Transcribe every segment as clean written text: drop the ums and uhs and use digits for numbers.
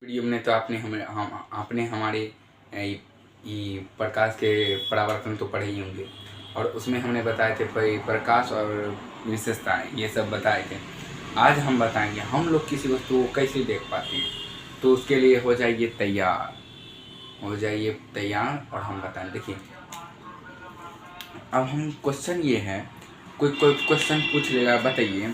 Video में तो आपने हमारे प्रकाश के परावर्तन तो पढ़े ही होंगे और उसमें हमने बताए थे प्रकाश और विशेषताएं, ये सब बताए थे। आज हम बताएंगे हम लोग किसी वस्तु को कैसे देख पाते हैं। तो उसके लिए हो जाइए तैयार और हम बताएं। देखिए, अब हम क्वेश्चन ये है, कोई क्वेश्चन पूछ लेगा, बताइए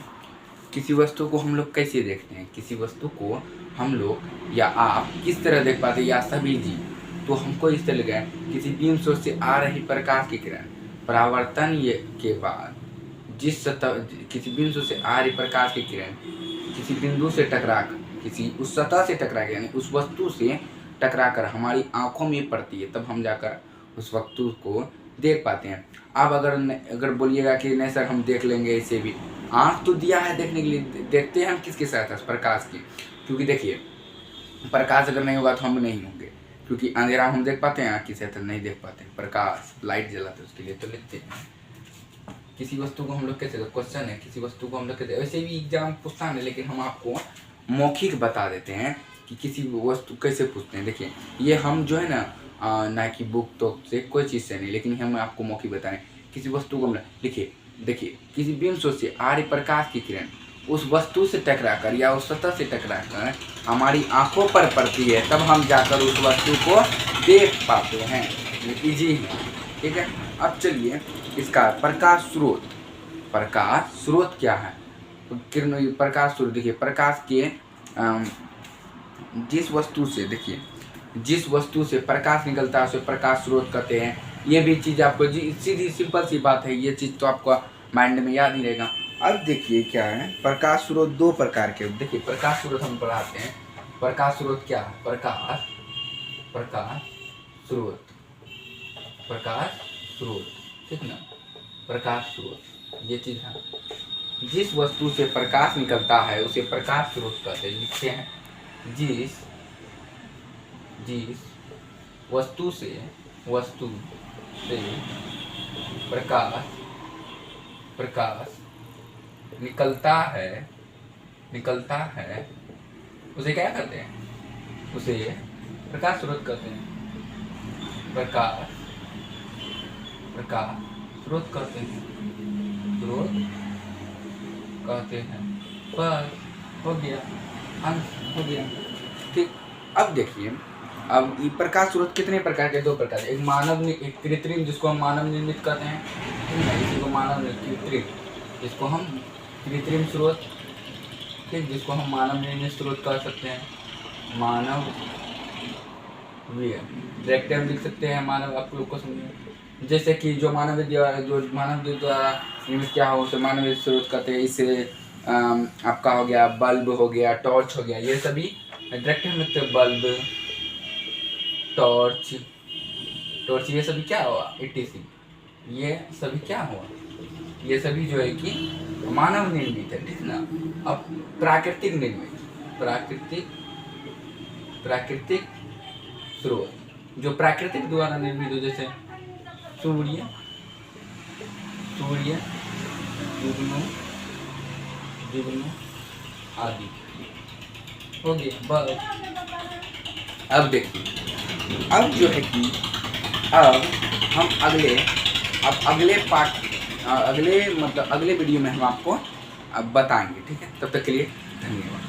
किसी वस्तु को हम लोग कैसे देखते हैं। किसी वस्तु को हम लोग या आप किस तरह देख पाते हैं, या सभी जीव। तो हमको इस तरह लगा किसी बीम सोर्स से आ रही प्रकाश की किरण परावर्तन के बाद जिस सतह, किसी बीम सोर्स से आ रही प्रकाश की किरण किसी बिंदु से टकराकर, किसी उस सतह से टकरा के, यानी उस वस्तु से टकराकर हमारी आंखों में पड़ती है, तब हम जाकर उस वस्तु को देख पाते हैं। अब अगर बोलिएगा कि नहीं सर हम देख लेंगे, इसे भी आँख तो दिया है देखने के लिए, देखते हैं हम किसके साथ, प्रकाश की। क्योंकि देखिए, प्रकाश अगर नहीं होगा तो हम नहीं होंगे, क्योंकि अंधेरा हम देख पाते हैं, आँख से तो नहीं देख पाते। प्रकाश लाइट जलाते हैं, उसके लिए तो लिखते हैं। किसी वस्तु को हम लोग कैसे, क्वेश्चन है किसी वस्तु को हम लोग कैसे, वैसे भी एग्जाम पूछता है, लेकिन हम आपको मौखिक बता देते हैं कि किसी वस्तु कैसे पूछते हैं। देखिए, ये हम जो है ना कि बुक तो से कोई चीज़ से नहीं, लेकिन हम आपको मौखिक बताएं। किसी वस्तु को हम लिखिए, देखिए किसी बीम सोर्स से आ रही प्रकाश की किरण उस वस्तु से टकराकर या उस सतह से टकराकर हमारी आंखों पर पड़ती है, तब हम जाकर उस वस्तु को देख पाते हैं। इजी है, ठीक है। अब चलिए इसका प्रकाश स्रोत क्या है। किरण प्रकाश स्रोत, देखिए प्रकाश के जिस वस्तु से प्रकाश निकलता है उसे प्रकाश स्रोत कहते हैं। ये भी चीज़ आपको सीधी सिंपल सी बात है, ये चीज़ तो आपको माइंड में याद नहीं रहेगा। अब देखिए क्या है, प्रकाश स्रोत दो प्रकार के। देखिए प्रकाश स्रोत हम पढ़ाते हैं। प्रकाश स्रोत क्या है, प्रकाश स्रोत, ठीक ना। प्रकाश स्रोत ये चीज़ है, जिस वस्तु से प्रकाश निकलता है उसे प्रकाश स्रोत कहते हैं। लिखते हैं, जिस वस्तु से प्रकाश निकलता है उसे क्या कहते हैं, उसे प्रकाश स्रोत कहते हैं। प्रकाश स्रोत कहते हैं। बस हो गया, अंत हो गया, ठीक। अब देखिए, अब ये प्रकाश स्रोत कितने प्रकार के, दो प्रकार के। एक कृत्रिम, जिसको हम मानव निर्मित कहते हैं, इसी को जिसको हम कृत्रिम स्रोत, ठीक, जिसको हम मानव निर्मित स्रोत कह सकते हैं। डायरेक्ट हम लिख सकते हैं मानव, आप लोग को समझे, जैसे कि जो मानव द्वारा निर्मित क्या हो उसे मानव स्रोत कहते हैं। इससे आपका हो गया बल्ब, हो गया टॉर्च, हो गया, ये सभी डायरेक्ट हम लिखते हैं। बल्ब, टॉर्च, ये सभी क्या हुआ, etc, ये सभी क्या हुआ, ये सभी जो है कि मानव निर्मित है, ठीक ना। अब प्राकृतिक स्रोत जो प्राकृतिक द्वारा निर्मित हो, जैसे सूर्य, जुगनू आदि, हो गया बस। अब देखिए, अब जो है कि अब हम अगले वीडियो में हम आपको अब बताएंगे, ठीक है। तब तक के लिए धन्यवाद।